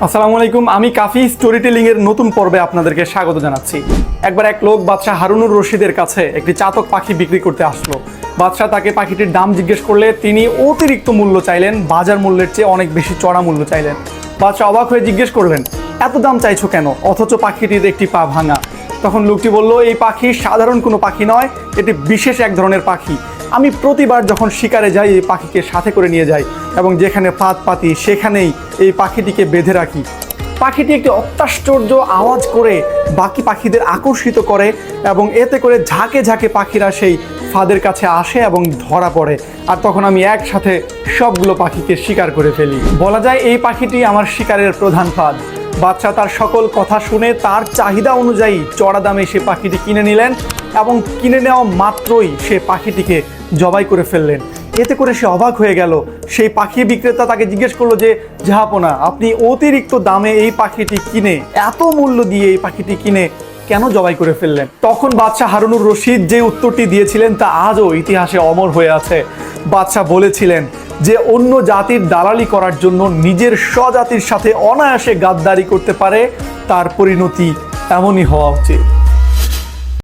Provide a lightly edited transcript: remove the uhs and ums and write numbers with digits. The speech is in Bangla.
আসসালামু আলাইকুম। আমি কাফি স্টোরি টেলিং এর নতুন পর্বে আপনাদেরকে স্বাগত জানাচ্ছি। একবার এক লোক বাদশাহ হারুনুর রশিদের কাছে একটি চাতক পাখি বিক্রি করতে আসলো। বাদশাহ তাকে পাখিটির দাম জিজ্ঞেস করলে তিনি অতিরিক্ত মূল্য চাইলেন, বাজার মূল্যের চেয়ে অনেক বেশি চড়া মূল্য চাইলেন। বাদশাহ অবাক হয়ে জিজ্ঞেস করলেন, এত দাম চাইছো কেন, অথচ পাখিটির একটি পা ভাঙা? তখন লোকটি বলল, এই পাখি সাধারণ কোনো পাখি নয়, এটি বিশেষ এক ধরনের পাখি। আমি প্রতিবার যখন শিকারে যাই এই পাখিকে সাথে করে নিয়ে যাই এবং যেখানে ফাঁদ পাতি সেখানেই এই পাখিটিকে বেঁধে রাখি। পাখিটি একটি অত্যাশ্চর্য আওয়াজ করে বাকি পাখিদের আকর্ষিত করে এবং এতে করে ঝাঁকে ঝাঁকে পাখিরা সেই ফাঁদের কাছে আসে এবং ধরা পড়ে, আর তখন আমি একসাথে সবগুলো পাখিকে শিকার করে ফেলি। বলা যায় এই পাখিটি আমার শিকারের প্রধান ফাঁদ। বাদশাহ তার সকল কথা শুনে তার চাহিদা অনুযায়ী চড়া দামে সে পাখিটি কিনে নিলেন এবং কিনে নেওয়া মাত্রই সে পাখিটিকে জবাই করে ফেললেন। এতে করে সে অবাক হয়ে গেল। সেই পাখি বিক্রেতা তাকে জিজ্ঞেস করলো যে, জাহাপনা, আপনি অতিরিক্ত দামে এই পাখিটি কিনে, এত মূল্য দিয়ে এই পাখিটি কিনে কেন জবাই করে ফেললেন? তখন বাদশাহ হারুনুর রশিদ যে উত্তরটি দিয়েছিলেন তা আজও ইতিহাসে অমর হয়ে আছে। বাদশাহ বলেছিলেন যে অন্য জাতির দালালি করার জন্য নিজের স্বজাতির সাথে অনায়াসে গাদ্দারি করতে পারে, তার পরিণতি এমনই হওয়া উচিত।